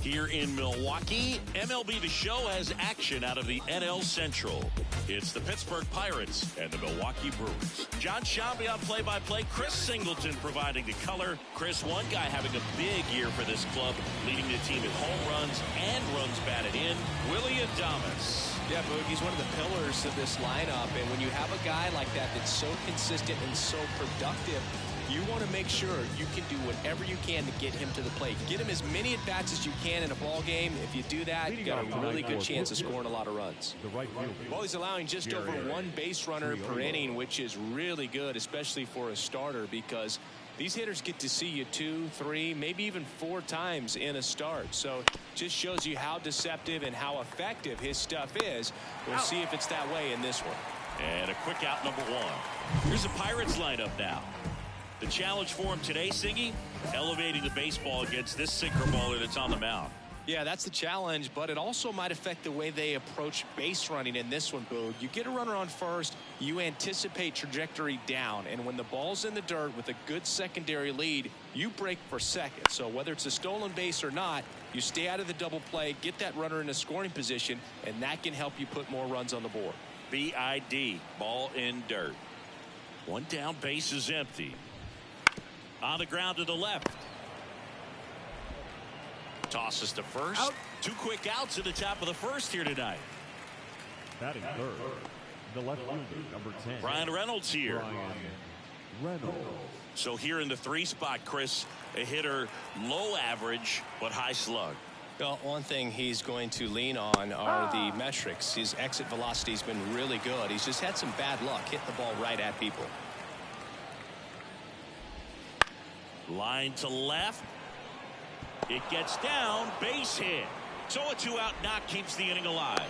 Here in Milwaukee, MLB The Show has action out of the NL Central. It's the Pittsburgh Pirates and the Milwaukee Brewers. John Shambi on play-by-play. Chris Singleton providing the color. Chris, one guy having a big year for this club, leading the team in home runs and runs batted in, Willie Adames. Yeah, Boog, he's one of the pillars of this lineup, and when you have a guy like that that's so consistent and so productive, you want to make sure you can do whatever you can to get him to the plate. Get him as many at-bats as you can in a ball game. If you do that, you've got a really good chance of scoring a lot of runs. Well, he's allowing just over one base runner per inning, which is really good, especially for a starter, because these hitters get to see you 2, 3, maybe even 4 times in a start. So just shows you how deceptive and how effective his stuff is. We'll see if it's that way in this one. And a quick out number 1. Here's the Pirates lineup now. The challenge for him today, Siggy, elevating the baseball against this sinker baller that's on the mound. Yeah, that's the challenge, but it also might affect the way they approach base running in this one, Boog. You get a runner on first, you anticipate trajectory down, and when the ball's in the dirt with a good secondary lead, you break for second. So whether it's a stolen base or not, you stay out of the double play, get that runner in a scoring position, and that can help you put more runs on the board. BID, ball in dirt. One down, base is empty. On the ground to the left. Tosses to first. Out. 2 quick outs at the top of the first here tonight. Batting third, the left fielder, number 10. Brian Reynolds here. Reynolds. So here in the 3 spot, Chris, a hitter low average but high slug. Well, one thing he's going to lean on are the metrics. His exit velocity's been really good. He's just had some bad luck hitting the ball right at people. Line to left. It gets down, base hit. So a 2-out knock keeps the inning alive.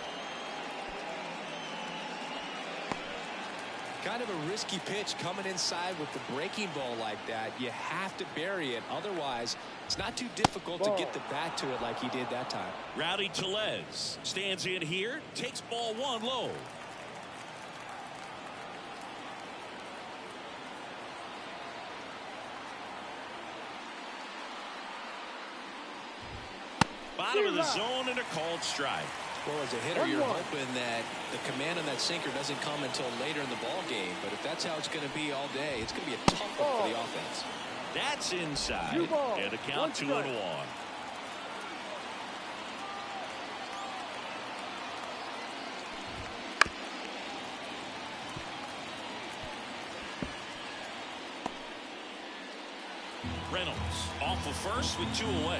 Kind of a risky pitch coming inside with the breaking ball like that. You have to bury it. Otherwise, it's not too difficult to get the bat to it like he did that time. Rowdy Tellez stands in here, takes ball 1 low. Bottom of the zone and a called strike. Well, as a hitter, you're hoping that the command on that sinker doesn't come until later in the ball game. But if that's how it's going to be all day, it's going to be a tough one for the offense. That's inside. And a count 2-1. Reynolds off of first with 2 away.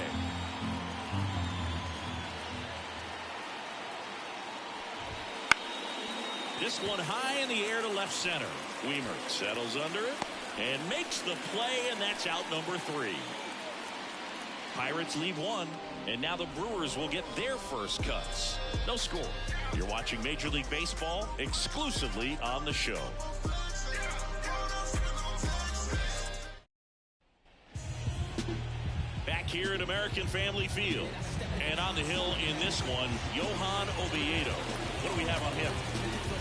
This one high in the air to left center. Weimer settles under it and makes the play, and that's out number 3. Pirates leave 1, and now the Brewers will get their first cuts. No score. You're watching Major League Baseball exclusively on the show. Back here at American Family Field. And on the hill in this one, Johan Oviedo. What do we have on him?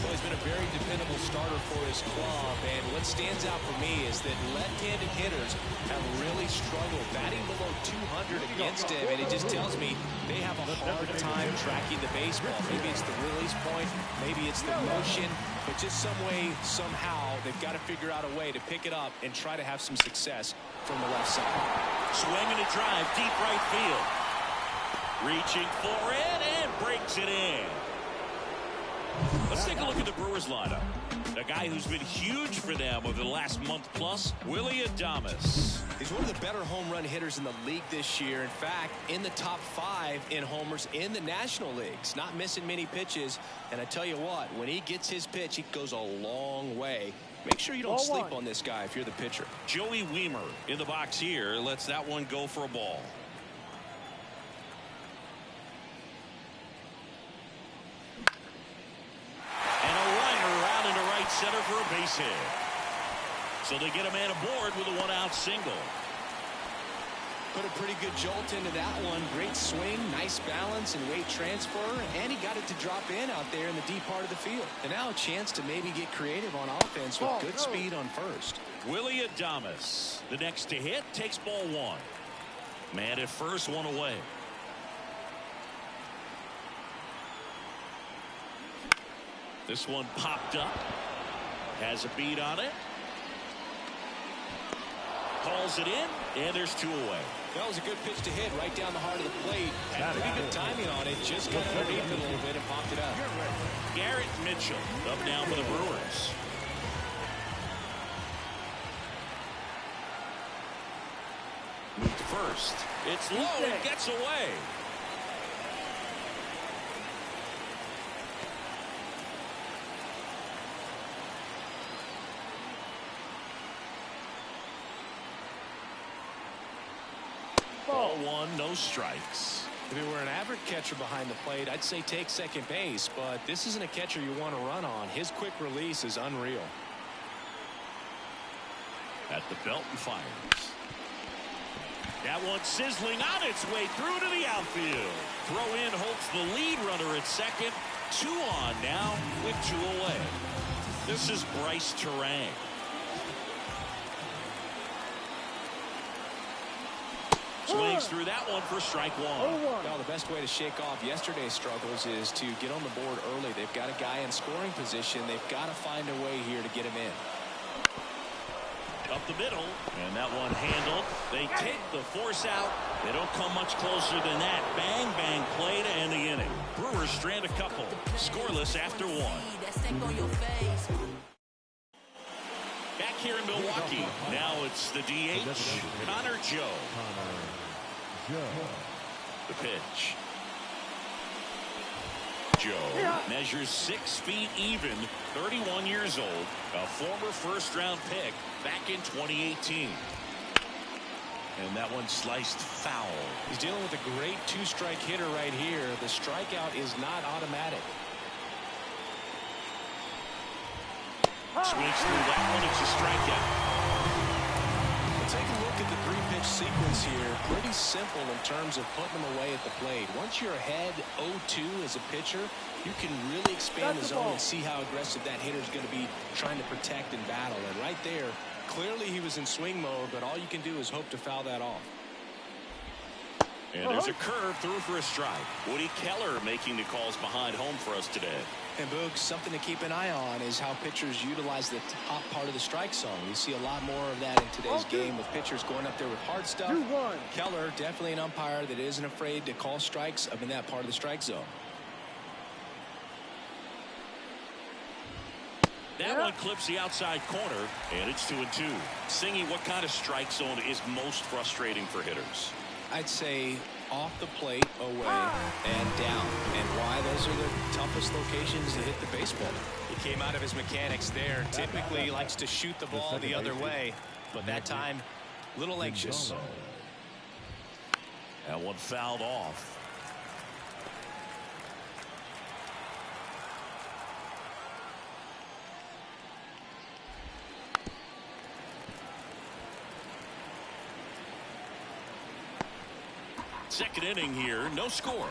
Well, he's been a very dependable starter for his club, and what stands out for me is that left-handed hitters have really struggled batting below 200 against him, and it just tells me they have a hard time tracking the baseball. Maybe it's the release point, maybe it's the motion, but just some way, somehow, they've got to figure out a way to pick it up and try to have some success from the left side. Swinging a drive, deep right field. Reaching for it and breaks it in. Let's take a look at the Brewers lineup. A guy who's been huge for them over the last month plus, Willie Adames. He's one of the better home run hitters in the league this year. In fact, in the top 5 in homers in the National Leagues. Not missing many pitches. And I tell you what, when he gets his pitch, he goes a long way. Make sure you don't sleep on this guy if you're the pitcher. Joey Weimer in the box here lets that one go for a ball. Center for a base hit. So they get a man aboard with a 1-out single. Put a pretty good jolt into that one. Great swing, nice balance and weight transfer, and he got it to drop in out there in the deep part of the field. And now a chance to maybe get creative on offense with good speed on first. Willie Adames, the next to hit, takes ball one. Man at first, one away. This one popped up. Has a beat on it. Calls it in, and there's two away. That was a good pitch to hit right down the heart of the plate. Had pretty good timing on it. Just got underneath it a little bit and popped it up. Garrett Mitchell up now for the Brewers. Moved first. It's low and gets away. Ball one, no strikes. If it were an average catcher behind the plate, I'd say take second base, but this isn't a catcher you want to run on. His quick release is unreal. At the belt and fires. That one sizzling on its way through to the outfield. Throw in holds the lead runner at second. Two on now with two away. This is Bryce Terang. Swings through that one for strike one. Well, the best way to shake off yesterday's struggles is to get on the board early. They've got a guy in scoring position. They've got to find a way here to get him in. Up the middle, and that one handled. They take the force out. They don't come much closer than that. Bang, bang play to end the inning. Brewers strand a couple. Scoreless after one. Back here in Milwaukee. Now it's the DH, Connor Joe. The pitch. Joe measures 6 feet even, 31 years old, a former first-round pick back in 2018. And that one sliced foul. He's dealing with a great two-strike hitter right here. The strikeout is not automatic. Swings through that one. It's a strikeout. Take a look at the three-pitch sequence here. Pretty simple in terms of putting them away at the plate. Once you're ahead 0-2 as a pitcher, you can really expand the zone and see how aggressive that hitter is going to be trying to protect and battle. And right there, clearly he was in swing mode, but all you can do is hope to foul that off. And there's a curve through for a strike. Woody Keller making the calls behind home for us today. And Boog, something to keep an eye on is how pitchers utilize the top part of the strike zone. We see a lot more of that in today's game with pitchers going up there with hard stuff. Keller, definitely an umpire that isn't afraid to call strikes up in that part of the strike zone. That one clips the outside corner, and it's 2-2. Singy, what kind of strike zone is most frustrating for hitters? I'd say off the plate, away, and down. And why? Those are the toughest locations to hit the baseball. He came out of his mechanics there. Typically he likes to shoot the ball the other way, but that time, a little anxious. That one fouled off. Second inning here, no score.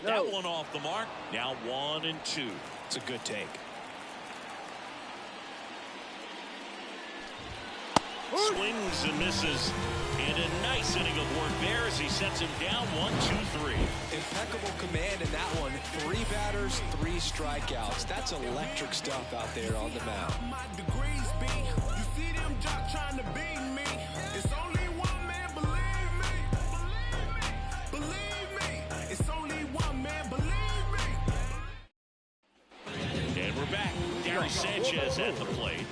That one off the mark. Now 1-2. It's a good take. Swings and misses. And a nice inning of work there as he sets him down 1-2-3. Impeccable command in that one. 3 batters, 3 strikeouts. That's electric stuff out there on the mound. Trying to beat me. It's only one man, believe me. Believe me. It's only one man, believe me. And we're back. Gary Sanchez at the plate.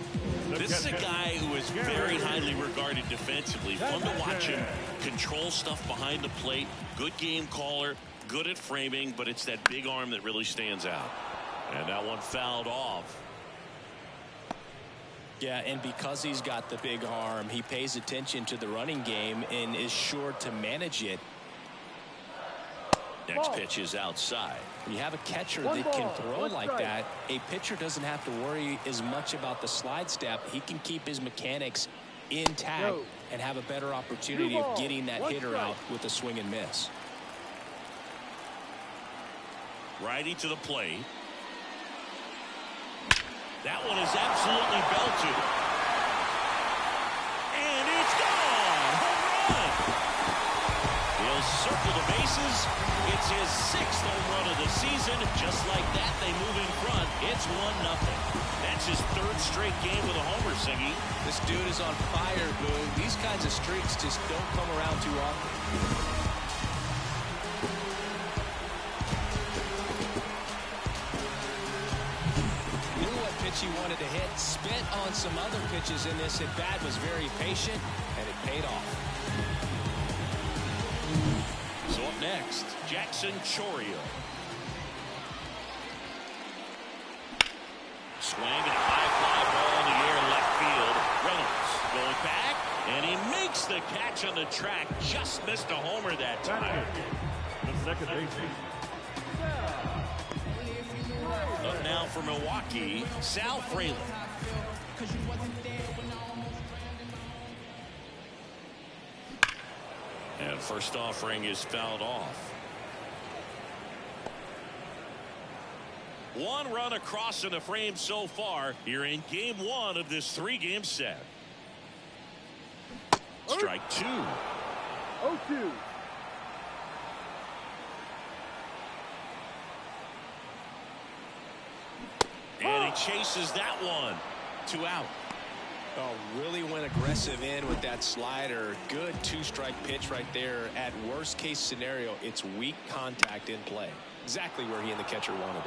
This is a guy who is very highly regarded defensively. Fun to watch him control stuff behind the plate. Good game caller, good at framing, but it's that big arm that really stands out. And that one fouled off. Yeah, and because he's got the big arm, he pays attention to the running game and is sure to manage it. Next pitch is outside. When you have a catcher that can throw like that, a pitcher doesn't have to worry as much about the slide step. He can keep his mechanics intact and have a better opportunity of getting that hitter out with a swing and miss. Righty to the plate. That one is absolutely belted. And it's gone. Home run. He'll circle the bases. It's his 6th home run of the season. Just like that, they move in front. It's 1-0. That's his 3rd straight game with a homer, Singy. This dude is on fire, Boo. These kinds of streaks just don't come around too often. He wanted to hit, spent on some other pitches in this at bat, was very patient, and it paid off. So up next, Jackson Chourio. Swing and a high fly ball in the air left field. Reynolds going back, and he makes the catch on the track. Just missed a homer that time. The second baseman. Up now for Milwaukee, Sal Fraley. And first offering is fouled off. 1 run across in the frame so far here in game 1 of this 3-game set. Strike 2. 0-2. And he chases that one. 2 out. Oh, really went aggressive in with that slider. Good 2-strike pitch right there. At worst case scenario, it's weak contact in play. Exactly where he and the catcher wanted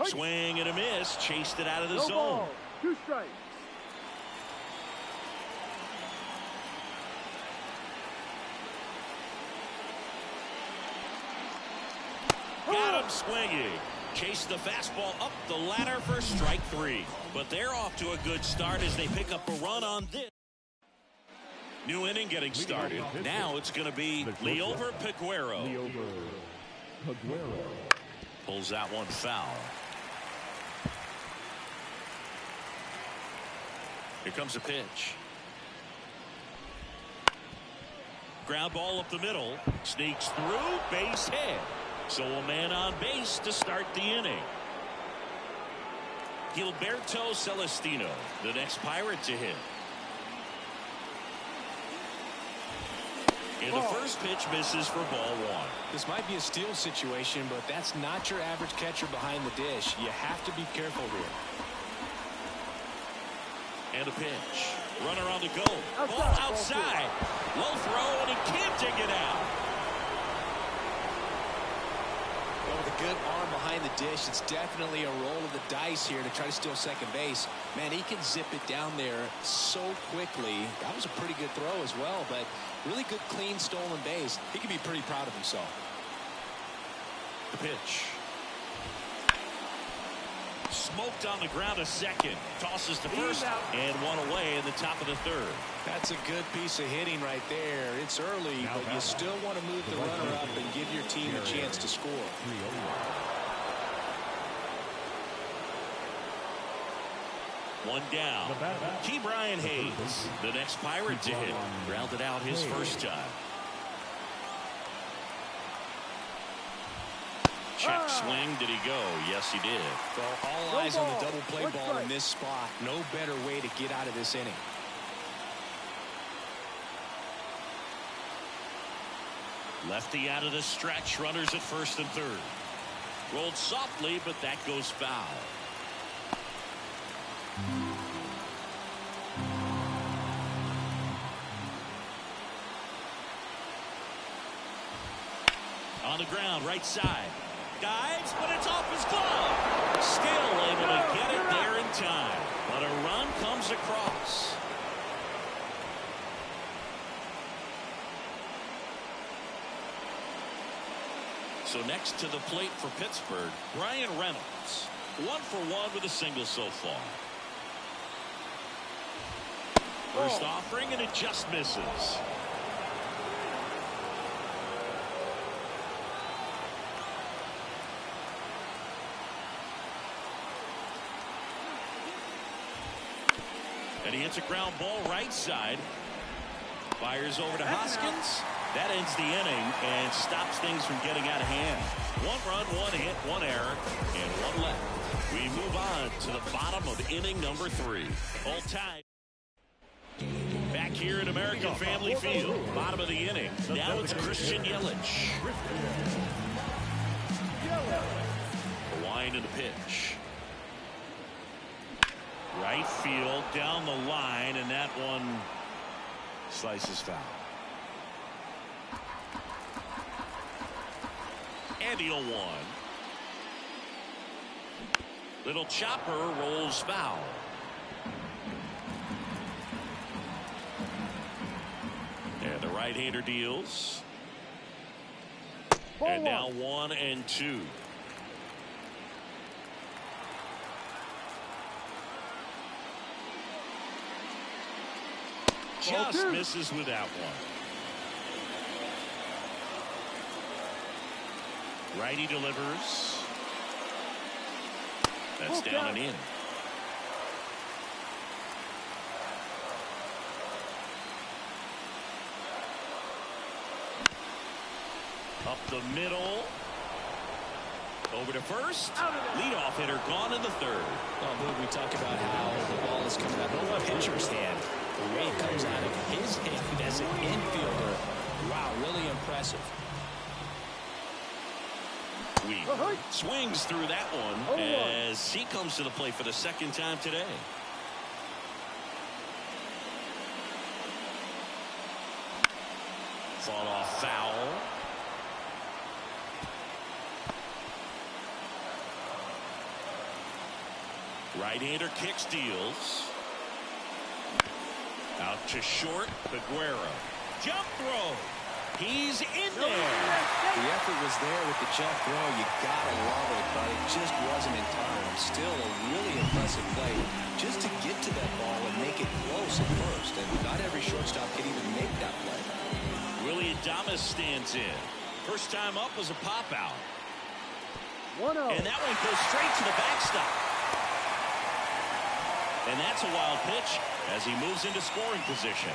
it. Swing and a miss. Chased it out of the zone. Ball. 2 strikes. Got him swinging. Chased the fastball up the ladder for strike 3. But they're off to a good start as they pick up a run on this. New inning getting started. Now it's going to be Liover Peguero. Pulls that one foul. Here comes a pitch. Ground ball up the middle. Sneaks through. Base hit. So a man on base to start the inning. Gilberto Celestino, the next Pirate to hit. And the first pitch misses for ball 1. This might be a steal situation, but that's not your average catcher behind the dish. You have to be careful here. And a pitch. Runner on the go. Ball outside. Low throw, and he can't dig it out. With a good arm behind the dish, it's definitely a roll of the dice here to try to steal second base. Man, he can zip it down there so quickly. That was a pretty good throw as well, but really good clean stolen base. He can be pretty proud of himself. The pitch. Smoked on the ground a second. Tosses to first and 1 away in the top of the 3rd. That's a good piece of hitting right there. It's early, but you still want to move the runner up and give your team a chance to score. One down. Key Brian Hayes, the next Pirate to hit. Grounded out his first time. Check swing. Did he go? Yes, he did. Well, all eyes on the double play ball in this spot. No better way to get out of this inning. Lefty out of the stretch. Runners at first and 3rd. Rolled softly, but that goes foul. On the ground, right side. Dives, but it's off his glove. Still able to get it there in time. But a run comes across. So next to the plate for Pittsburgh, Brian Reynolds. 1 for 1 with a single so far. First offering, and it just misses. And he hits a ground ball right side. Fires over to Hoskins. That ends the inning and stops things from getting out of hand. 1 run, 1 hit, 1 error, and 1 left. We move on to the bottom of inning number 3. All tied. Back here at American Family Field, bottom of the inning. Now it's Christian Yelich. The wind and the pitch. Right field, down the line, and that one slices foul. And the 0-1. Little chopper rolls foul. And the right-hander deals. And now 1-2. Just misses with that one. Righty delivers. That's down and in. Up the middle. Over to first. Leadoff hitter gone in the third. Well, we talk about how the ball is coming out of the pitcher's hand. The way it comes out of his hand as an infielder. Wow, really impressive. Weaver swings through that one as he comes to the plate for the second time today. Fought off foul. Right-hander kicks, deals. Out to short, Aguero. Jump throw. He's in there. The effort was there with the jump throw. You gotta love it, but it just wasn't in time. Still a really impressive play just to get to that ball and make it close at first. And not every shortstop can even make that play. Willie Adames stands in. First time up was a pop out. 1-0. And that one goes straight to the backstop. And that's a wild pitch as he moves into scoring position.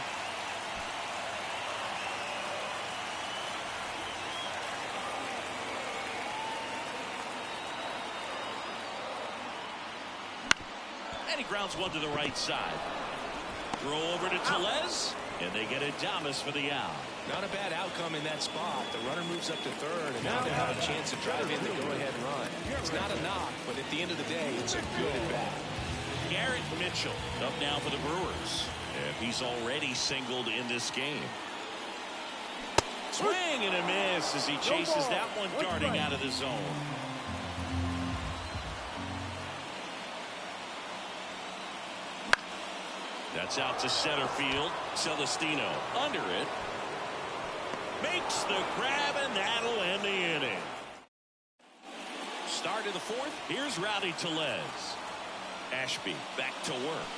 And he grounds one to the right side. Throw over to Tellez, and they get Adames for the out. Not a bad outcome in that spot. The runner moves up to third, and now they have a chance to drive in the go-ahead run. It's not a knock, but at the end of the day, it's a good at-bat. Garrett Mitchell up now for the Brewers, and he's already singled in this game. Swing and a miss as he chases that one darting out of the zone. That's out to center field. Celestino under it. Makes the grab, and that'll end the inning. Start of the fourth. Here's Rowdy Tellez. Ashby back to work.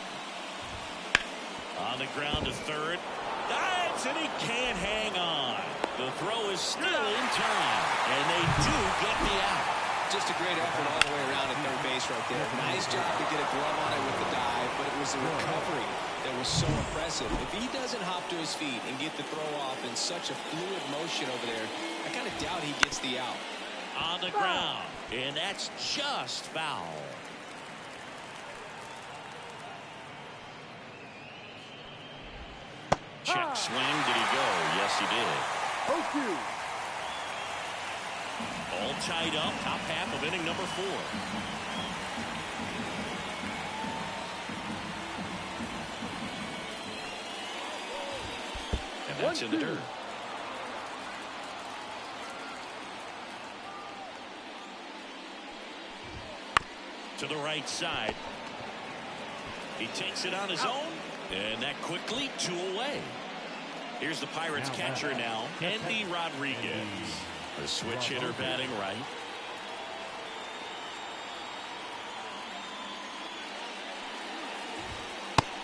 On the ground to third. Dives, and he can't hang on. The throw is still in time, and they do get the out. Just a great effort all the way around at third base right there. Nice job to get a glove on it with the dive, but it was the recovery that was so impressive. If he doesn't hop to his feet and get the throw off in such a fluid motion over there, I kind of doubt he gets the out. On the ground, and that's just foul. Check swing. Did he go? Yes, he did. 0-2. All tied up. Top half of inning number 4. And that's in the dirt. To the right side. He takes it on his own. And that quickly 2 away. Here's the Pirates catcher now, Andy Rodriguez. The switch hitter batting right.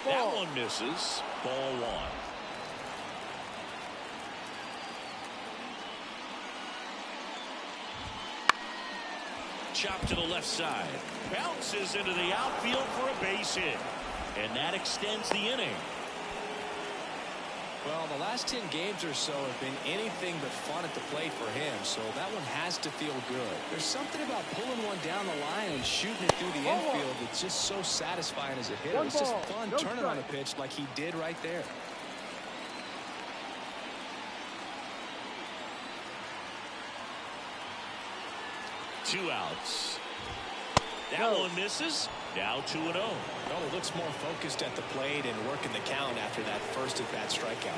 That one misses. Ball one. Chop to the left side. Bounces into the outfield for a base hit. And that extends the inning. Well, the last 10 games or so have been anything but fun at the plate for him, so that one has to feel good. There's something about pulling one down the line and shooting it through the infield that's just so satisfying as a hitter. It's just fun turning on a pitch like he did right there. Two outs. That one misses. Now 2-0. Well, he looks more focused at the plate and working the count after that first at-bat strikeout.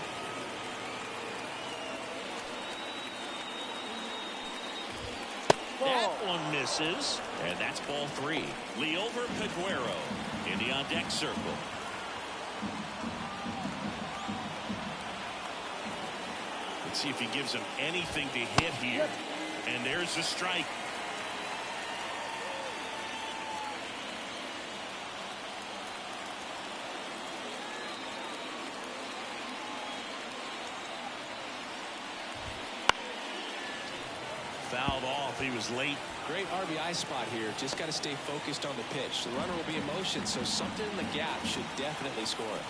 That one misses. And that's ball three. Leover Peguero in the on-deck circle. Let's see if he gives him anything to hit here. And there's the strike. Fouled off. He was late. Great RBI spot here. Just got to stay focused on the pitch. The runner will be in motion, so something in the gap should definitely score it.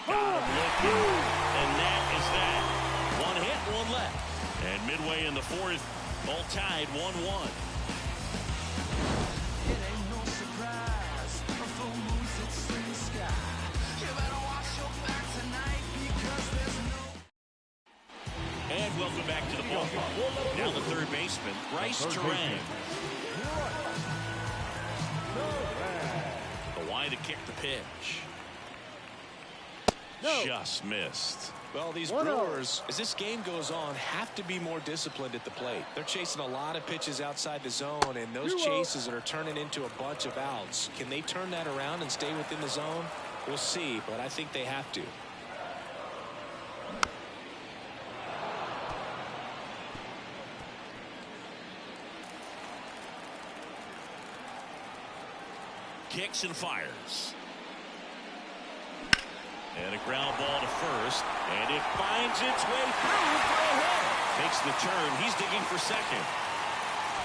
Got him looking. And that is that. One hit, one left. And midway in the fourth, all tied 1-1. And welcome back to the ballpark. Now the third baseman, Bryce Terang. The wide to kick the pitch. Just missed. Well, these Brewers, as this game goes on, have to be more disciplined at the plate. They're chasing a lot of pitches outside the zone, and those chases are turning into a bunch of outs. Can they turn that around and stay within the zone? We'll see, but I think they have to. Kicks and fires. And a ground ball to first. And it finds its way through for a hit. Takes the turn. He's digging for second.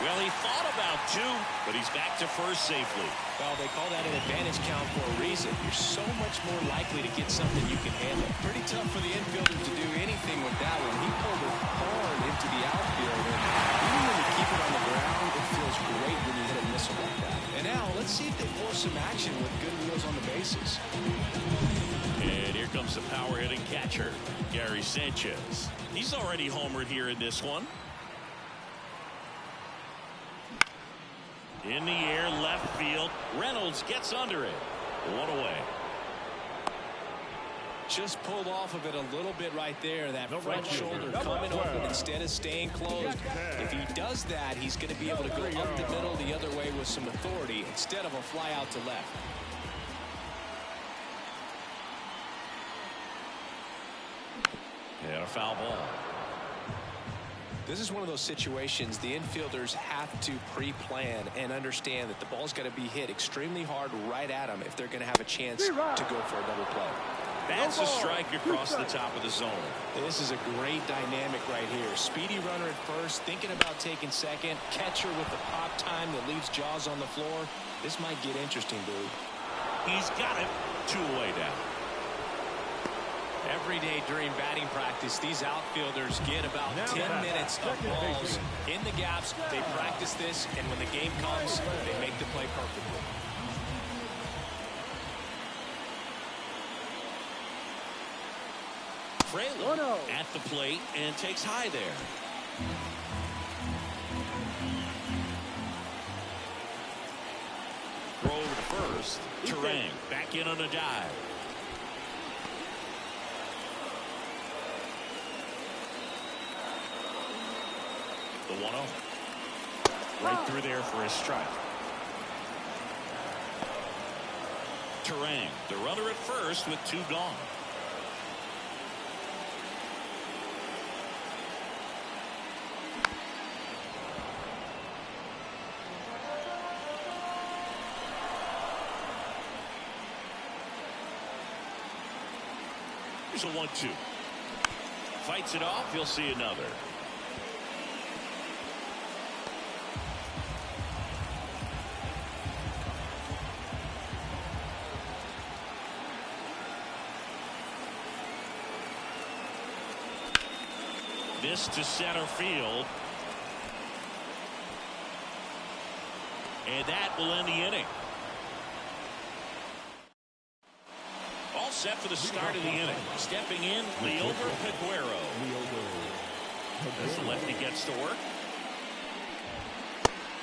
Well, he thought about two, but he's back to first safely. Well, they call that an advantage count for a reason. You're so much more likely to get something you can handle. Pretty tough for the infielder to do anything with that one. He pulled it hard into the outfield. And even when you keep it on the ground, it feels great when you hit a missile like that. And now, let's see if they force some action with good wheels on the bases. And here comes the power-hitting catcher, Gary Sanchez. He's already homered here in this one. In the air, left field. Reynolds gets under it. One away. Just pulled off of it a little bit right there. That front shoulder coming open instead of staying closed. If he does that, he's going to be able to go up the middle the other way with some authority instead of a fly out to left. And a foul ball. This is one of those situations the infielders have to pre-plan and understand that the ball's got to be hit extremely hard right at them if they're going to have a chance to go for a double play. That's a strike across the top of the zone. This is a great dynamic right here. Speedy runner at first, thinking about taking second. Catcher with the pop time that leaves Jaws on the floor. This might get interesting, dude. He's got it. Two away down. Every day during batting practice, these outfielders get about 10 minutes of balls in the gaps. They practice this, and when the game comes, they make the play perfectly. Fraley at the plate and takes high there. Throw over to first. Terang back in on a dive. The 1-0. Right through there for his strike. Terang, the runner at first with two gone. Here's a 1-2. Fights it off. He'll see another. This to center field. And that will end the inning. All set for the start of the inning. Stepping in, Liover Peguero. As the lefty gets to work.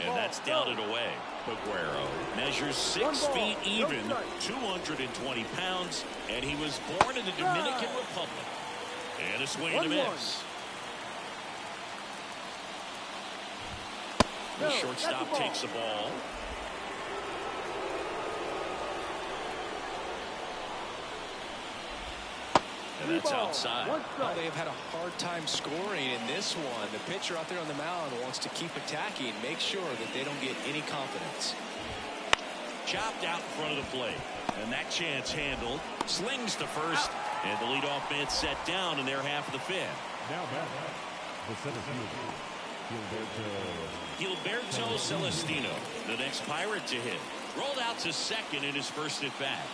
And that's down and away. Peguero measures 6 feet even, 220 pounds, and he was born in the Dominican Republic. And a swing and a miss. The shortstop takes the ball. And that's outside. Well, they have had a hard time scoring in this one. The pitcher out there on the mound wants to keep attacking, make sure that they don't get any confidence. Chopped out in front of the plate. And that chance handled. Slings to first. And the leadoff man set down in their half of the fifth. Now back. The center fielder, Gilberto Celestino, the next Pirate to hit. Rolled out to second in his first at bat.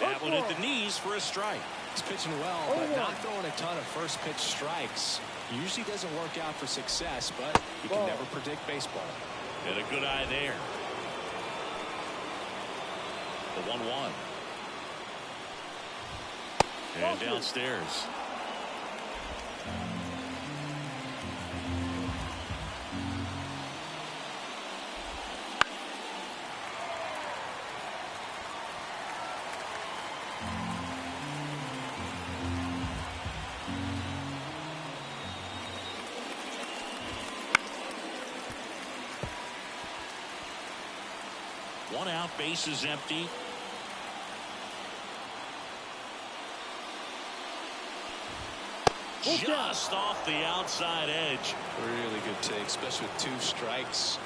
That one at the knees for a strike. He's pitching well, but not throwing a ton of first pitch strikes. Usually doesn't work out for success, but you can never predict baseball. And a good eye there. The 1-1. And downstairs. One out, base is empty. Just off the outside edge. Really good take, especially with 2 strikes.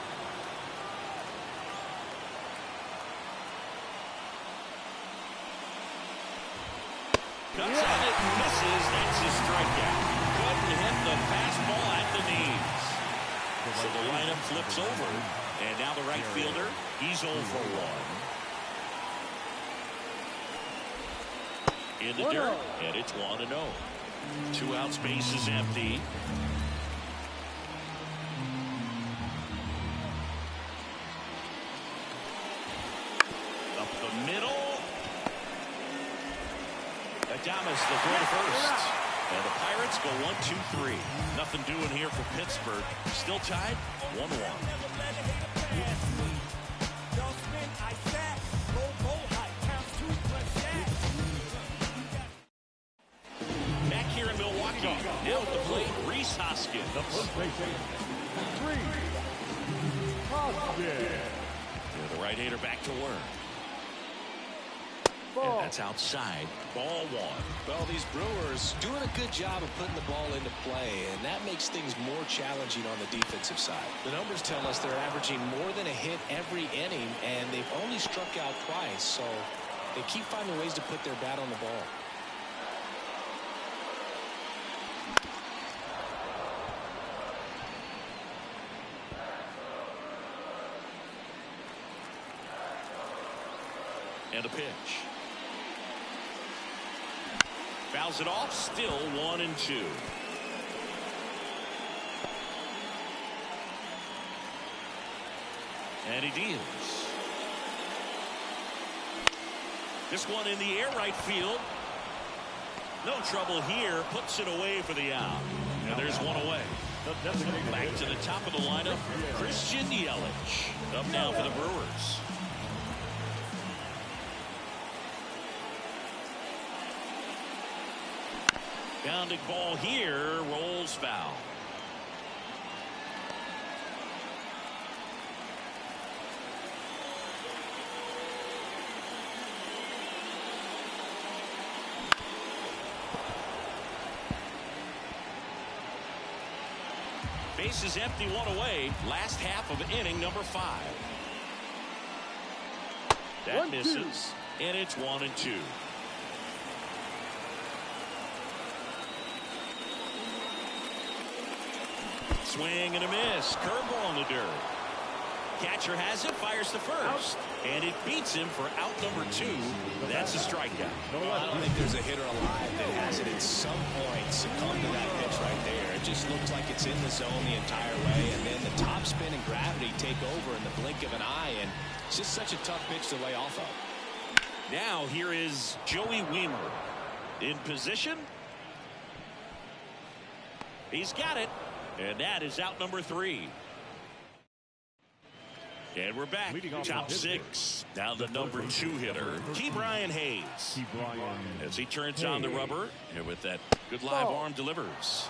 Cuts on it and misses. That's a strikeout. Couldn't hit the fastball at the knees. So the lineup flips over. And now the right fielder, he's 0 for 1. In the dirt, and it's 1-0. 2 outs, base is empty. Up the middle. Adames, the throw to first. And the Pirates go 1-2-3. Nothing doing here for Pittsburgh. Still tied 1-1. Back here in Milwaukee. Now at the plate, Rhys Hoskins. the first baseman, Rhys Hoskins. And the right-hander back to work. And that's outside. Ball 1. Well, these Brewers doing a good job of putting the ball into play, and that makes things more challenging on the defensive side. The numbers tell us they're averaging more than a hit every inning, and they've only struck out twice, so they keep finding ways to put their bat on the ball. And a pitch. Fouls it off, still 1-2. And he deals. This one in the air, right field. No trouble here, puts it away for the out. And there's one away. Back to the top of the lineup, Christian Yelich. Up now for the Brewers. Pounding ball here, rolls foul. Base is empty, 1 away. Last half of inning number 5. That misses, and it's 1-2. Swing and a miss. Curveball in the dirt. Catcher has it, fires to first. And it beats him for out number 2. That's a strikeout. Well, I don't think there's a hitter alive that hasn't at some point succumbed to that pitch right there. It just looks like it's in the zone the entire way, and then the top spin and gravity take over in the blink of an eye, and it's just such a tough pitch to lay off of. Now here is Joey Wiemer in position. He's got it, and that is out number 3. And we're back. Top 6. Now the number 2 hitter, Ke'Bryan Hayes. As he turns on the rubber, and with that good live arm delivers.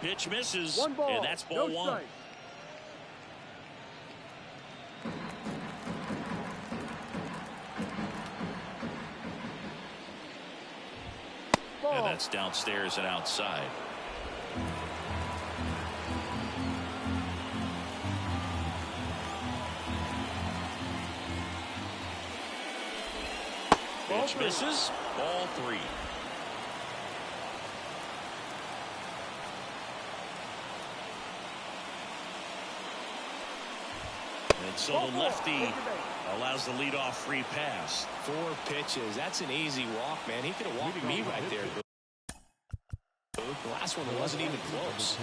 Pitch misses, and that's ball 1. And that's downstairs and outside. Pitch misses. Ball 3. And so the lefty allows the leadoff free pass. 4 pitches. That's an easy walk, man. He could have walked me right there. The last one wasn't even close.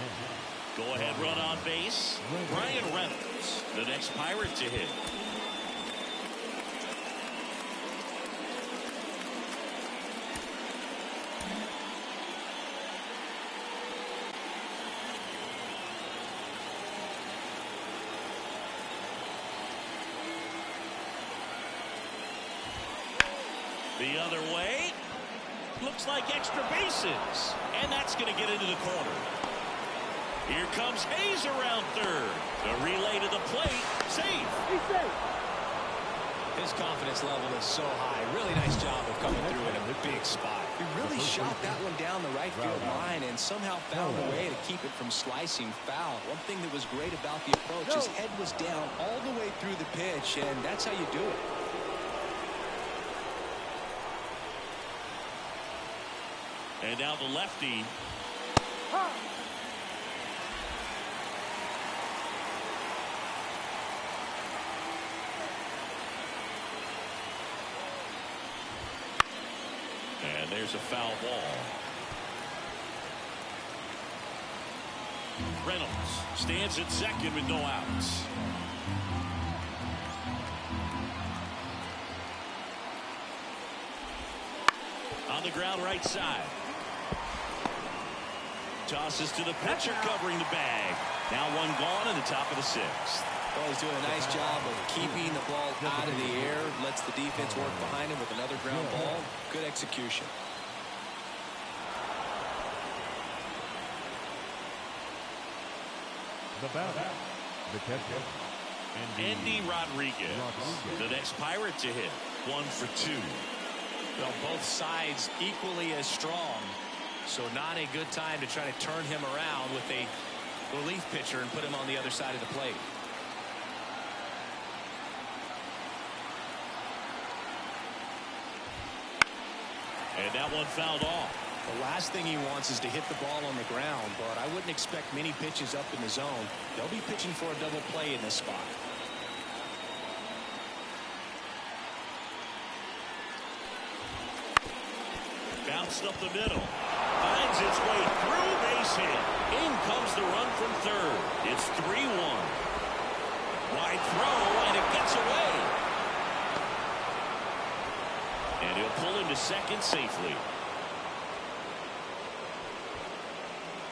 Go ahead run on base. Brian Reynolds, the next Pirate to hit. The other way. Looks like extra bases. And that's going to get into the corner. Here comes Hayes around third. The relay to the plate. Safe. He's safe. His confidence level is so high. Really nice job of coming through in a big spot. He really shot that one down the right field line and somehow found a way to keep it from slicing foul. One thing that was great about the approach, his head was down all the way through the pitch, and that's how you do it. And now the lefty. And there's a foul ball. Reynolds stands at second with no outs. On the ground right side. Tosses to the pitcher covering the bag. Now one gone in the top of the 6th. Well, he's doing a nice job of keeping the ball out of the air. Lets the defense work behind him with another ground ball. Good execution. The batter, the catcher, Andy Rodriguez, the next Pirate to hit. 1 for 2. Well, both sides equally as strong. So not a good time to try to turn him around with a relief pitcher and put him on the other side of the plate. And that one fouled off. The last thing he wants is to hit the ball on the ground, but I wouldn't expect many pitches up in the zone. They'll be pitching for a double play in this spot. Bounced up the middle. Finds its way through, base hit. In comes the run from third. It's 3-1. Wide throw, and it gets away. And he'll pull him to second safely.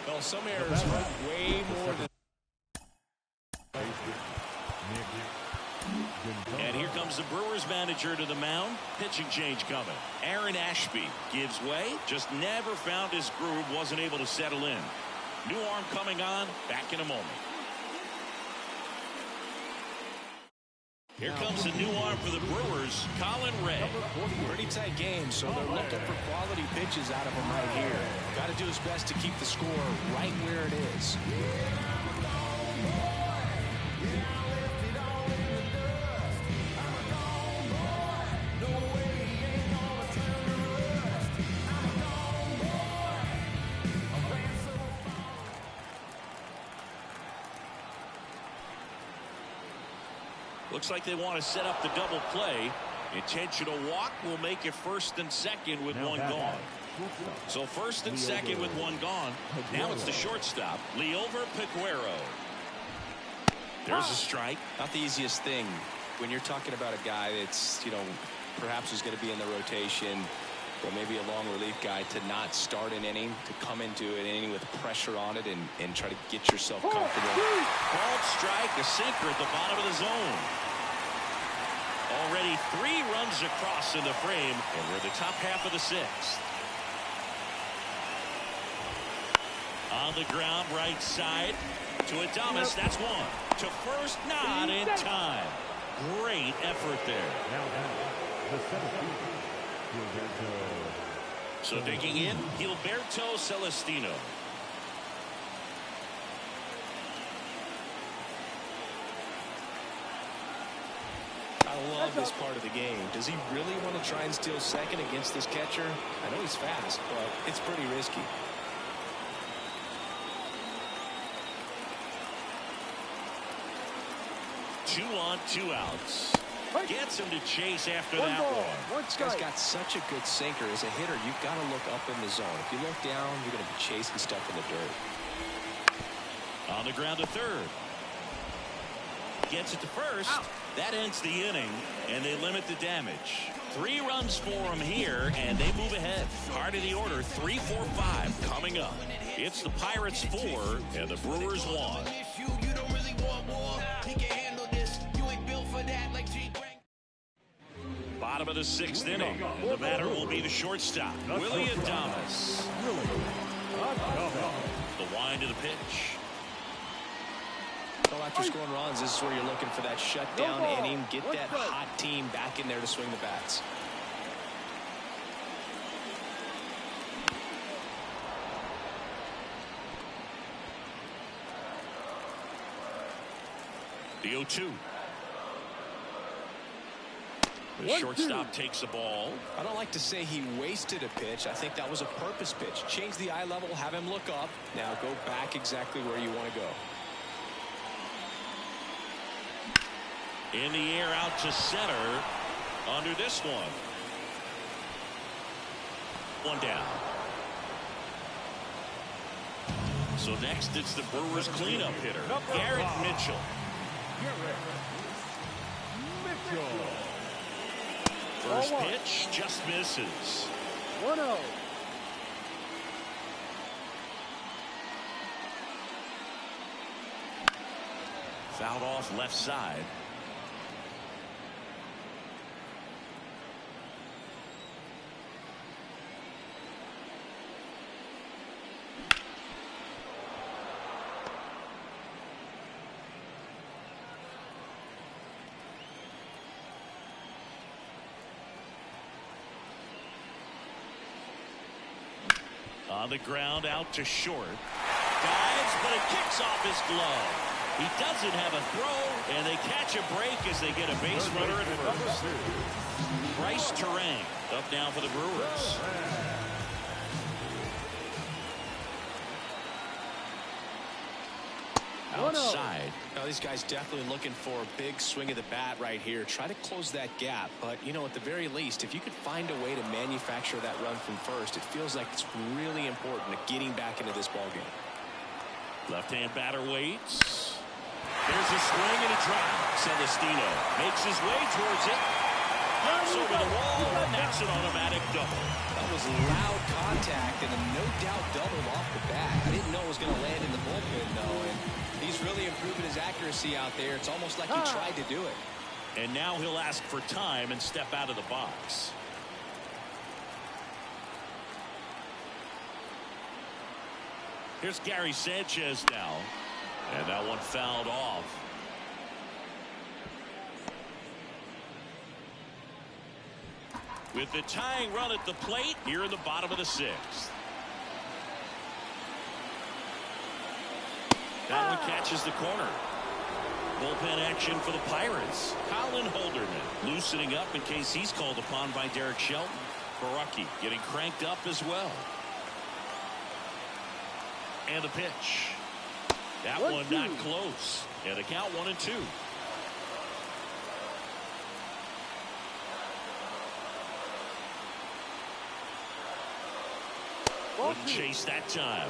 Well, some errors hurt way more than... And here comes the Brewers manager to the mound. Pitching change coming. Aaron Ashby gives way. Just never found his groove. Wasn't able to settle in. New arm coming on. Back in a moment. Here comes the new arm for the Brewers, Colin Ray. Pretty tight game, so they're looking for quality pitches out of him right here. Got to do his best to keep the score right where it is. Looks like they want to set up the double play. Intentional walk will make it first and second with one gone. So first and second with one gone. Now it's the shortstop, Liover Peguero. There's a strike. Not the easiest thing when you're talking about a guy that's, perhaps is going to be in the rotation, or maybe a long relief guy, to not start an inning, to come into an inning with pressure on it and try to get yourself comfortable. Called strike, a sinker at the bottom of the zone. Already 3 runs across in the frame, and we're the top half of the 6th. On the ground, right side to Adames. That's one. To first, not in time. Great effort there. Now the 17th. So digging in, Gilberto Celestino. I love this part of the game. Does he really want to try and steal second against this catcher? I know he's fast, but it's pretty risky. Two on, 2 outs. Gets him to chase after that one. This guy's got such a good sinker. As a hitter, you've got to look up in the zone. If you look down, you're going to be chasing stuff in the dirt. On the ground to third. Gets it to first. That ends the inning, and they limit the damage. 3 runs for them here, and they move ahead. Part of the order, 3, 4, 5 coming up. It's the Pirates 4 and the Brewers 1. Bottom of the 6th inning. The batter will be the shortstop, Willie Adames. The wind of the pitch. Well, after scoring runs, this is where you're looking for that shutdown inning. Get that hot team back in there to swing the bats. The 0-2. The shortstop takes the ball. I don't like to say he wasted a pitch. I think that was a purpose pitch. Change the eye level, have him look up. Now go back exactly where you want to go. In the air out to center under this one. One down. So next it's the Brewers cleanup hitter, Garrett Mitchell. First pitch just misses. 1-0. Fouled off left side. On the ground out to short. Dives, but it kicks off his glove. He doesn't have a throw, and they catch a break as they get a base runner at first. Bryce Terang up now for the Brewers. Outside. Now these guys definitely looking for a big swing of the bat right here. Try to close that gap. But, at the very least, if you could find a way to manufacture that run from first, it feels like it's really important to getting back into this ballgame. Left-hand batter waits. There's a swing and a drive. Celestino makes his way towards it. Hops over the wall, and that's an automatic double. That was loud contact and a no-doubt double off the bat. I didn't know it was going to land in the bullpen, though, and he's really improving his accuracy out there. It's almost like he tried to do it. And now he'll ask for time and step out of the box. Here's Gary Sanchez now. And that one fouled off. With the tying run at the plate here in the bottom of the 6th. That one catches the corner. Bullpen action for the Pirates. Colin Holderman loosening up in case he's called upon by Derek Shelton. Baraki getting cranked up as well. And the pitch. That one not close. And the count 1-2. Wouldn't chase that time.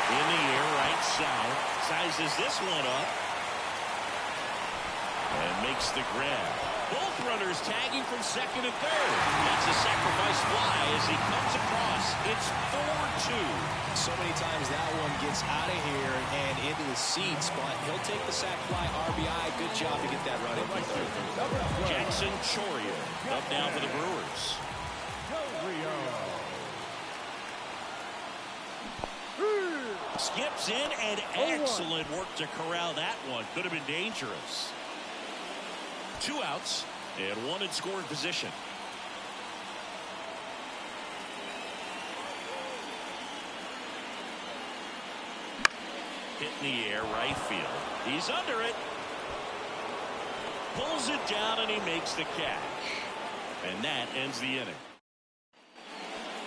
In the air, right side. Sizes this one up. And makes the grab. Both runners tagging from second and third. That's a sacrifice fly as he comes across. It's 4-2. So many times that one gets out of here and into the seats, but he'll take the sac fly RBI. Good job to get that run in from third. Jackson Choria up now for the Brewers. Skips in and excellent work to corral that one. Could have been dangerous. 2 outs and 1 in scoring position. Hit in the air, right field. He's under it. Pulls it down and he makes the catch. And that ends the inning.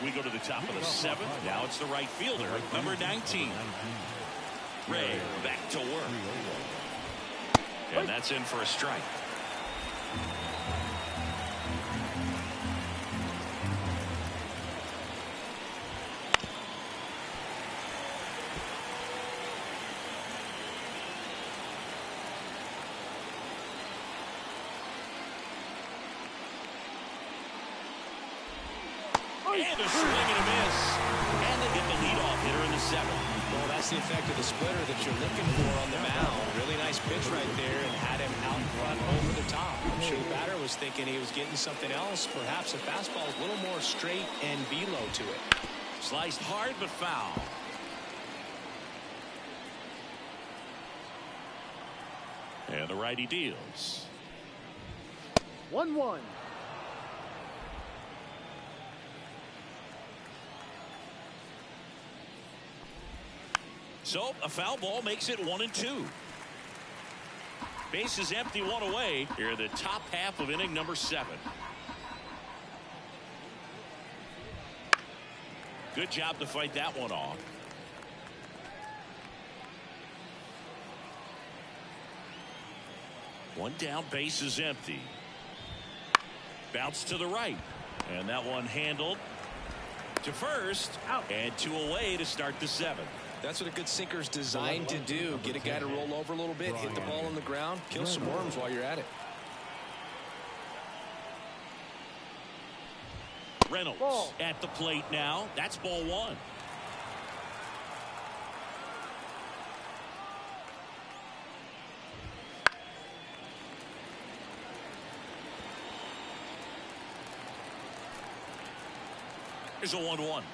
We go to the top of the 7th. Now it's the right fielder, number 19. Ray back to work. And that's in for a strike. And a swing and a miss. And they get the leadoff hitter in the 7th. Well, that's the effect of the splitter that you're looking for on the mound. Really nice pitch right there and had him out front over the top. I'm sure the batter was thinking he was getting something else. Perhaps a fastball a little more straight and velo to it. Sliced hard but foul. And the righty deals. 1-1. So a foul ball makes it 1-2. Base is empty, 1 away. Here in the top half of inning number 7. Good job to fight that one off. One down, base is empty. Bounce to the right. And that one handled to first. Out. And 2 away to start the 7th. That's what a good sinker's designed to do. Get a guy to roll over a little bit, hit the ball on the ground, kill some worms while you're at it. Reynolds at the plate now. That's ball 1. Here's a 1-1.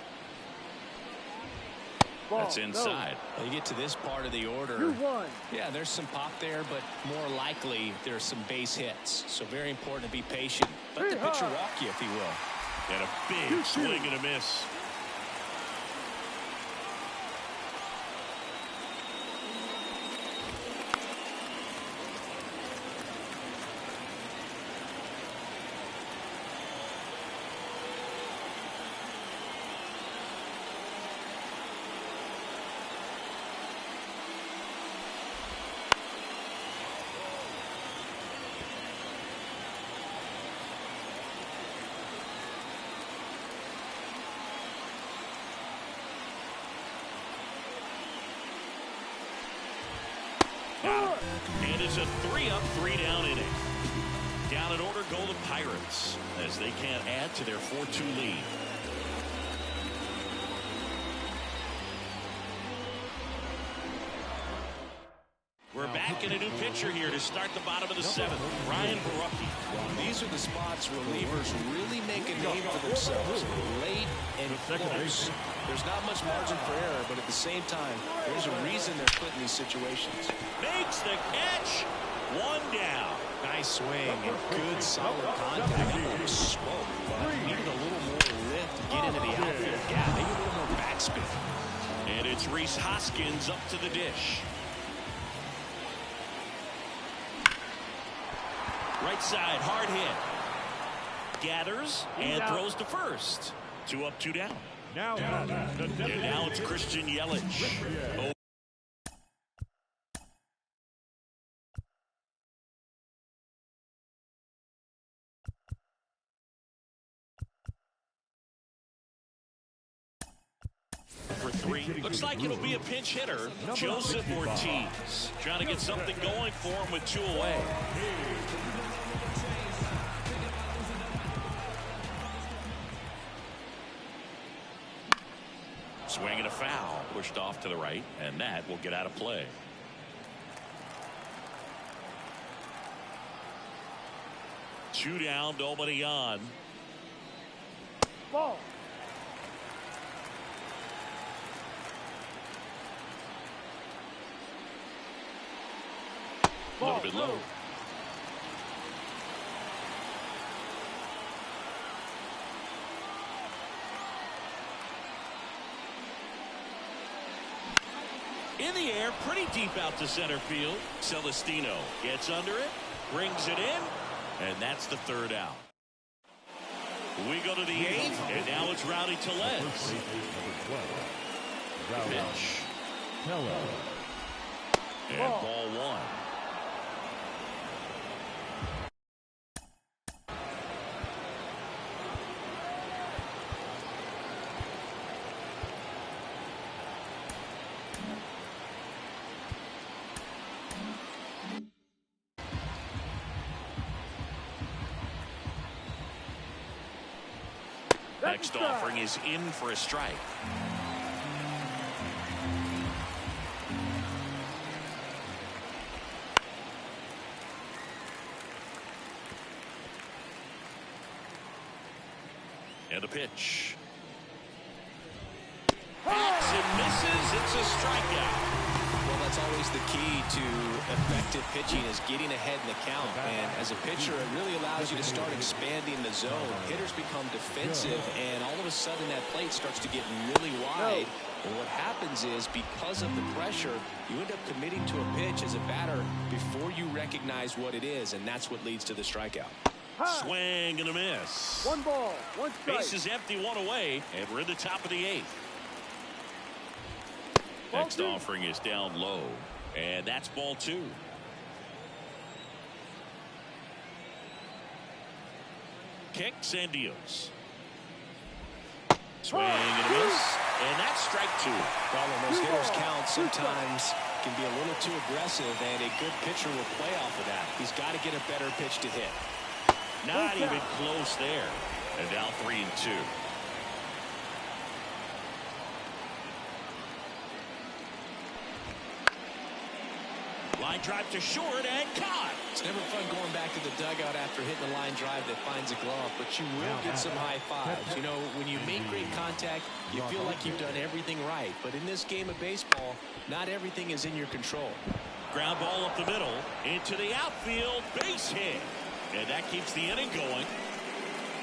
That's inside. Well, you get to this part of the order. 2-1. Yeah, there's some pop there, but more likely there's some base hits. So very important to be patient. Let the pitcher walk you, if he will. And a big swing and a miss. And it's a 3-up, 3-down inning. Down in order go the Pirates as they can't add to their 4-2 lead. We're back in a new pitcher here to start the bottom of the 7th. Ryan Barucki. These are the spots relievers really make a name for themselves. Late and close. There's not much margin for error, but at the same time, there's a reason they're put in these situations. Makes the catch. 1 down. Nice swing and good solid contact. He spoke, but needed a little more lift to get into the outfield gap. Maybe a little more backspin. And it's Rhys Hoskins up to the dish. Right side, hard hit. Gathers and throws to first. 2 up, 2 down. And now it's Christian Yelich. 3. Looks like it'll be a pinch hitter, Joseph Ortiz. Trying to get something going for him with 2 away. Swing and a foul, pushed off to the right, and that will get out of play. Two down, nobody on. Ball. A little bit low. In the air, pretty deep out to center field. Celestino gets under it, brings it in, and that's the 3rd out. We go to the 8th, and now it's Rowdy Tellez. Pitch. And ball 1. Next offering is in for a strike. And a pitch. Hits and misses. It's a strikeout. Well, that's always the key to effective pitching, is getting ahead in the count. And as a pitcher, it really allows you to start expanding the zone. Hitters become defensive, and all of a sudden that plate starts to get really wide. And what happens is, because of the pressure, you end up committing to a pitch as a batter before you recognize what it is, and that's what leads to the strikeout. Swing and a miss. 1 ball, 1 strike. Base is empty, 1 away, and we're in the top of the 8th. Next offering is down low, and that's ball 2. Kicks and deals. Swing and a miss, and that's strike 2. Well, when those hitters count, sometimes can be a little too aggressive, and a good pitcher will play off of that. He's got to get a better pitch to hit. Not even close there. And now 3-2. Line drive to short and caught. It's never fun going back to the dugout after hitting a line drive that finds a glove, but you will get some high fives. You know, when you make great contact, you feel like you've done everything right. But in this game of baseball, not everything is in your control. Ground ball up the middle, into the outfield, base hit. And that keeps the inning going.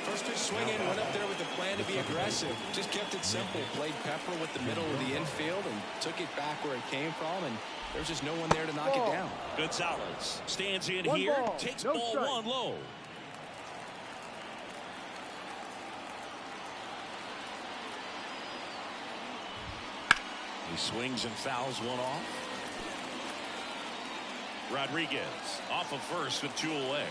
First pitch swinging, went up there with the plan to be aggressive. Just kept it simple. Played pepper with the middle of the infield and took it back where it came from. And there's just no one there to knock it down. Gonzalez stands in 1 here, ball, takes no ball strike. 1 low. He swings and fouls 1 off. Rodriguez off of first with 2 away.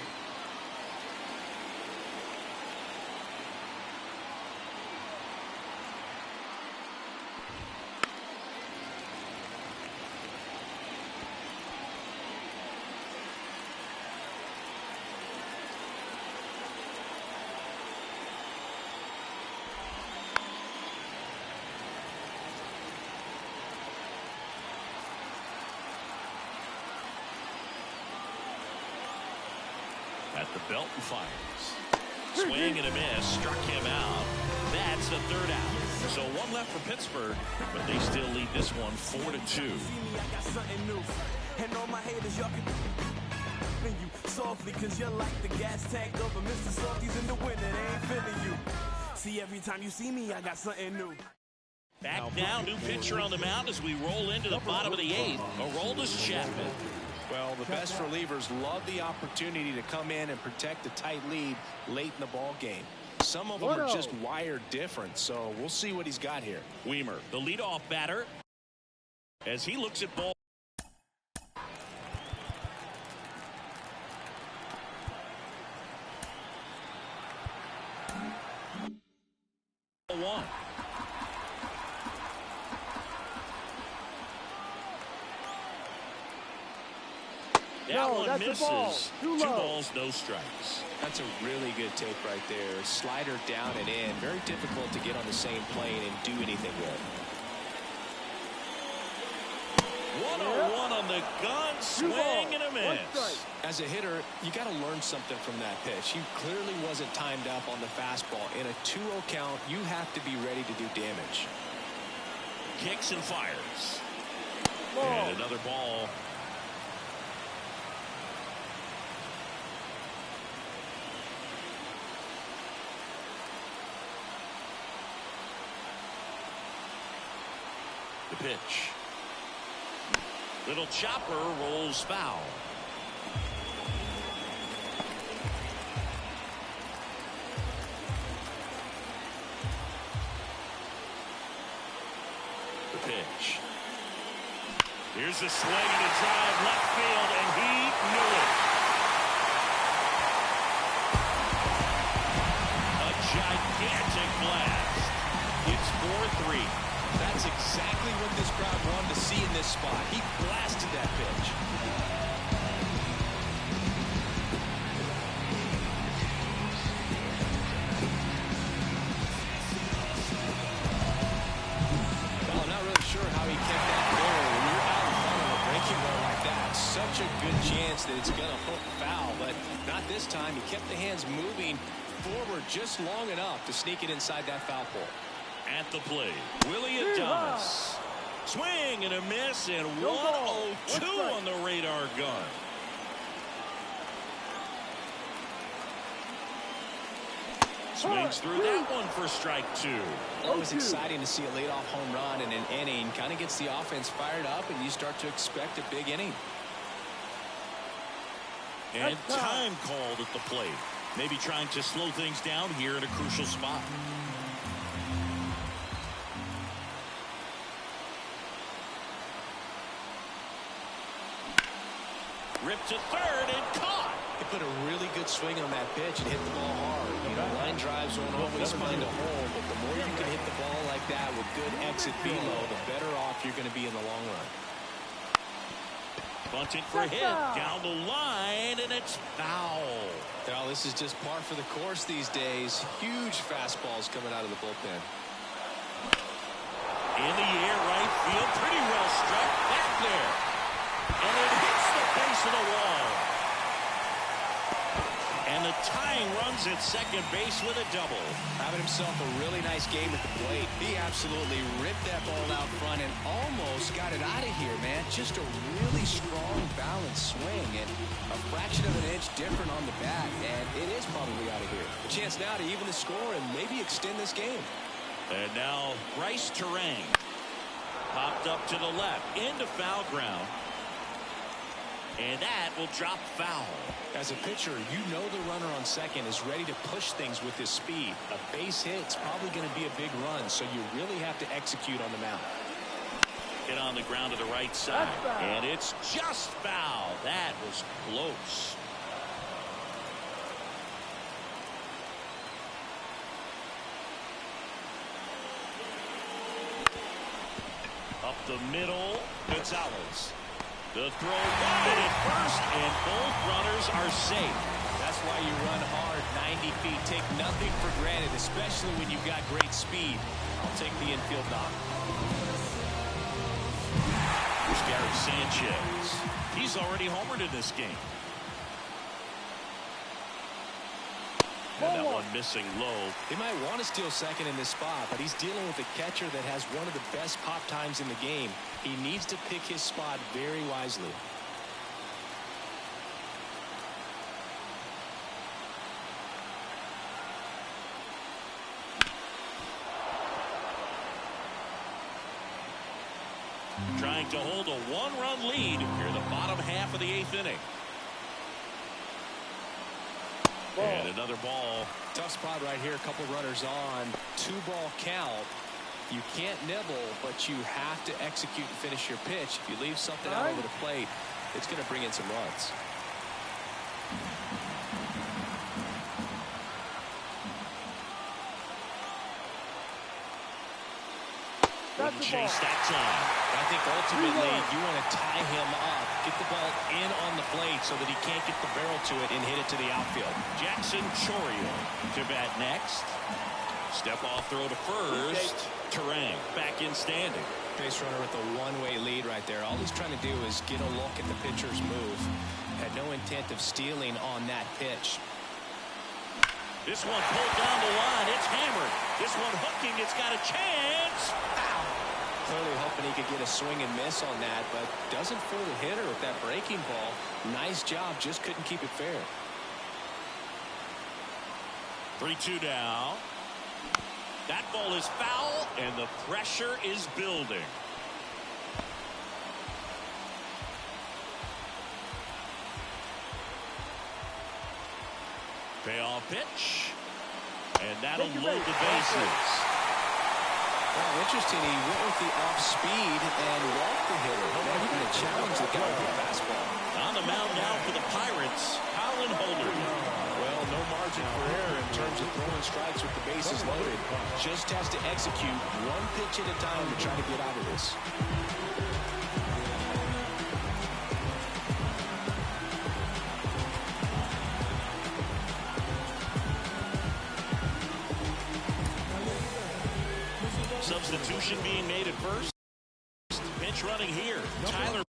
At the belt and fires. Swing and a miss. Struck him out. That's the 3rd out. So 1 left for Pittsburgh, but they still lead this one 4-2. And all my haters, y'all can you softly, cause you're like the gas tank of a Mr. Softies in the winter. They ain't feeling you. See, every time you see me, I got something new. Back now, new pitcher on the mound as we roll into the bottom of the 8th. Aroldis Chapman. Well, the best relievers love the opportunity to come in and protect a tight lead late in the ball game. Some of them are just wired different, so we'll see what he's got here. Weimer, the leadoff batter, as he looks at ball. That No, one that's a misses. ball. Too Two low. balls, no strikes. That's a really good take right there. Slider down and in. Very difficult to get on the same plane and do anything with. 1-on-1 on the gun. Swing and a One miss. strike. As a hitter, you got to learn something from that pitch. He clearly wasn't timed up on the fastball. In a 2-0 count, you have to be ready to do damage. Kicks and fires. Ball. And another ball. The pitch. Little chopper rolls foul. The pitch. Here's a swing and a drive left field, and he knew it. A gigantic blast. It's 4-3. That's exactly what this crowd wanted to see in this spot. He blasted that pitch. Well, I'm not really sure how he kept that going. When you're out in front of a breaking ball like that, such a good chance that it's going to hook foul, but not this time. He kept the hands moving forward just long enough to sneak it inside that foul pole. At the plate, Willie Adames. Swing and a miss, and No ball. 1-0-2 One strike. on the radar gun. Swings through that one for strike 2. Always exciting to see a leadoff home run in an inning. Kind of gets the offense fired up, and you start to expect a big inning. And time called at the plate. Maybe trying to slow things down here in a crucial spot. Ripped to third and caught. He put a really good swing on that pitch and hit the ball hard. You know, line drives won't always find a hole, but the more you can hit the ball like that with good exit velo, the better off you're going to be in the long run. Bunting for a hit. Down the line, and it's foul. Now, this is just par for the course these days. Huge fastballs coming out of the bullpen. In the air, right field. Pretty well struck back there. And it hits the base of the wall. And the tying runs at second base with a double. Having himself a really nice game at the plate. He absolutely ripped that ball out front and almost got it out of here, man. Just a really strong, balanced swing and a fraction of an inch different on the bat, and it is probably out of here. A chance now to even the score and maybe extend this game. And now Bryce Terang popped up to the left into foul ground. And that will drop foul. As a pitcher, you know the runner on second is ready to push things with his speed. A base hit's probably going to be a big run, so you really have to execute on the mound. Hit on the ground to the right side. And it's just foul. That was close. Up the middle, Gonzalez. The throw wide at first, and both runners are safe. That's why you run hard 90 feet. Take nothing for granted, especially when you've got great speed. I'll take the infield knock. Here's Gary Sanchez. He's already homered in this game. And that one missing low. He might want to steal second in this spot, but he's dealing with a catcher that has one of the best pop times in the game. He needs to pick his spot very wisely. Trying to hold a one-run lead here in the bottom half of the 8th inning. And another ball. Tough spot right here. A couple runners on. 2-ball count. You can't nibble, but you have to execute and finish your pitch. If you leave something out over the plate, it's going to bring in some runs. Wouldn't chase that time. I think ultimately you want to tie him up Get the ball in on the plate so that he can't get the barrel to it and hit it to the outfield. Jackson Chourio to bat next. Step off throw to first. Terang back in standing. Base runner with a one-way lead right there. All he's trying to do is get a look at the pitcher's move. Had no intent of stealing on that pitch. This one pulled down the line. It's hammered. This one hooking. It's got a chance. Foul. Clearly hoping he could get a swing and miss on that, but doesn't fool the hitter with that breaking ball. Nice job. Just couldn't keep it fair. 3-2 now. That ball is foul, and the pressure is building. Payoff pitch, and that'll load the bases. Well, interesting. He went with the off speed and walked the hitter. Not even a challenge the guy with the fastball. On the mound now for the Pirates, Colin Holder. Well, no margin for error in terms of throwing strikes with the bases loaded. Just has to execute one pitch at a time to try to get out of this. Substitution being made at first. Pitch running here. Tyler.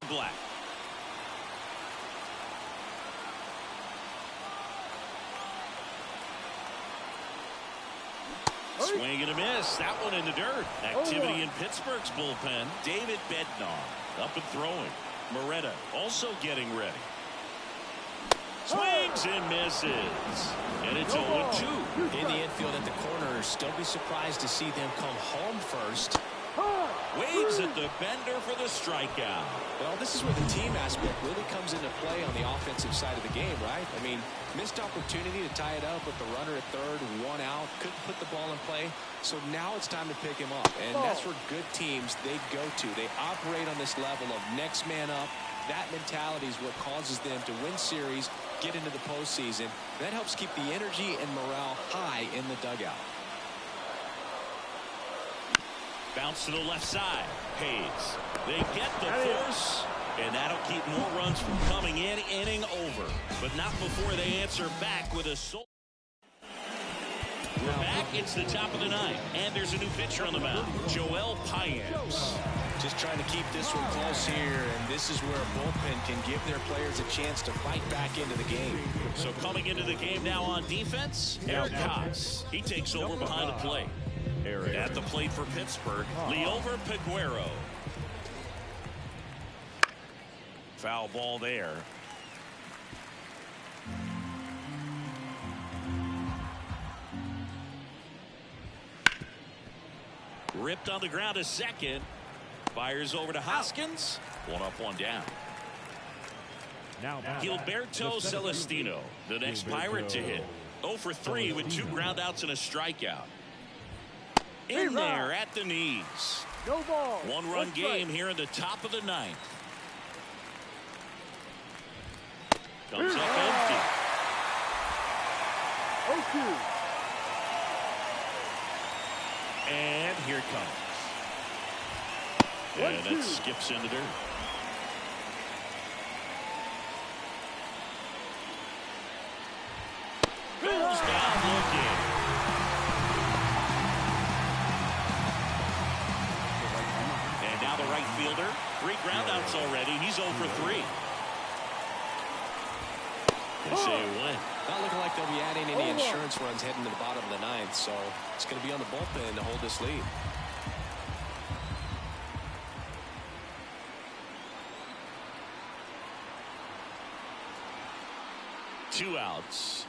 Black. Swing and a miss. That one in the dirt. Activity in Pittsburgh's bullpen. David Bednar up and throwing. Moretta also getting ready. Swings and misses. And it's 0-2. In the infield at the corner. Still be surprised to see them come home first. Waves at the bender for the strikeout. Well, this is where the team aspect really comes into play on the offensive side of the game, right? I mean, missed opportunity to tie it up with the runner at third, one out, couldn't put the ball in play. So now it's time to pick him up. And that's where good teams, they go to. They operate on this level of next man up. That mentality is what causes them to win series, get into the postseason. That helps keep the energy and morale high in the dugout. Bounce to the left side. Hayes. They get the force, and that'll keep more runs from coming in. Inning over. But not before they answer back with a soul. We're back. It's the top of the ninth. And there's a new pitcher on the mound. Joel Paynes. Just trying to keep this one close here, and this is where a bullpen can give their players a chance to fight back into the game. So coming into the game now on defense, Eric Haas. He takes over behind the plate. At the plate for Pittsburgh, Leover Peguero. Foul ball there. Ripped on the ground to second. Fires over to Hoskins. One up, one down. Now Gilberto Celestino, the next Pirate to hit. 0 for 3 with 2 groundouts and a strikeout. In there at the knees. No ball. One-run game here in the top of the ninth. Comes up empty. 0-2. And here it comes. And that skips in the dirt. Goes down looking. And now the right fielder. 3 groundouts already. He's 0 for 3. They say a win. Not looking like they'll be adding any insurance runs heading to the bottom of the ninth, so it's going to be on the bullpen to hold this lead. Two outs.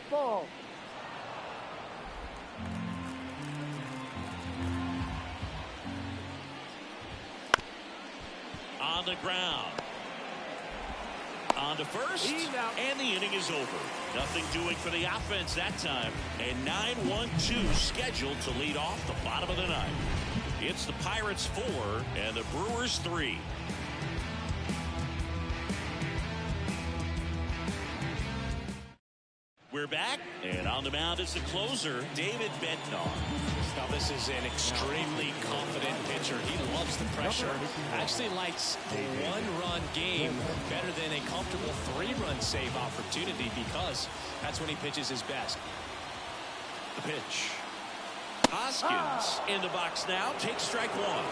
Ball. On the ground. On to first, and the inning is over. Nothing doing for the offense that time. And 9-1-2 scheduled to lead off the bottom of the ninth. It's the Pirates 4 and the Brewers 3. We're back, and on the mound is the closer, David Bednar. Now this is an extremely confident pitcher. He loves the pressure. Actually likes a one-run game better than a comfortable three-run save opportunity because that's when he pitches his best. The pitch. Hoskins in the box now. Takes strike one.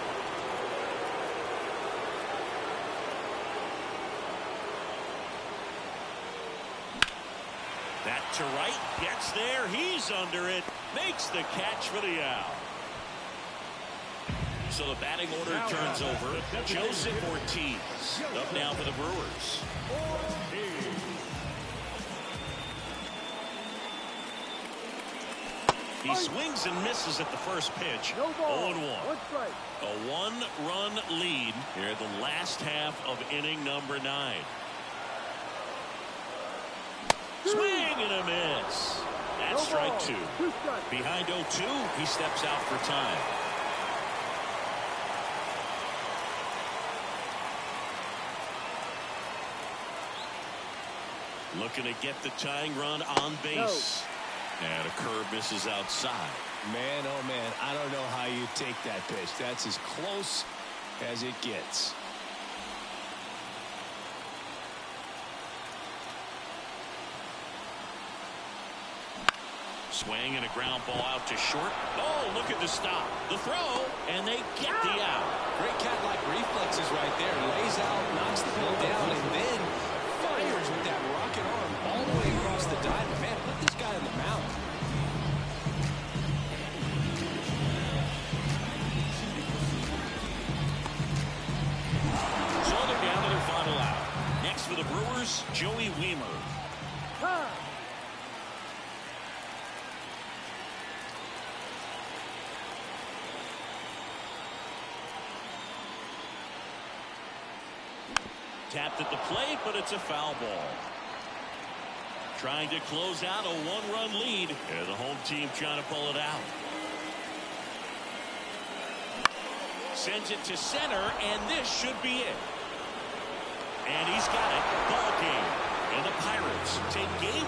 That to right. Gets there. He's under it. Makes the catch for the out. So the batting order turns over. Joseph Ortiz up now for the Brewers. He swings and misses at the first pitch. 0-1. A one-run lead here in the last half of inning number 9. Swing and a miss. That's strike 2. Behind 0-2, he steps out for time. Looking to get the tying run on base. And a curve misses outside. Man, oh man, I don't know how you take that pitch. That's as close as it gets. Swing and a ground ball out to short. Oh, look at the stop. The throw, and they get the out. Great cat-like reflexes right there. Lays out, knocks the ball down, and then fires with that rocket arm all the way across the diamond. Man, put this guy on the mound. So they're down to their final out. Next for the Brewers, Joey Wiemer. Tapped at the plate, but it's a foul ball. Trying to close out a one-run lead, and the home team trying to pull it out. Sends it to center, and this should be it. And he's got it. Ball game. And the Pirates take game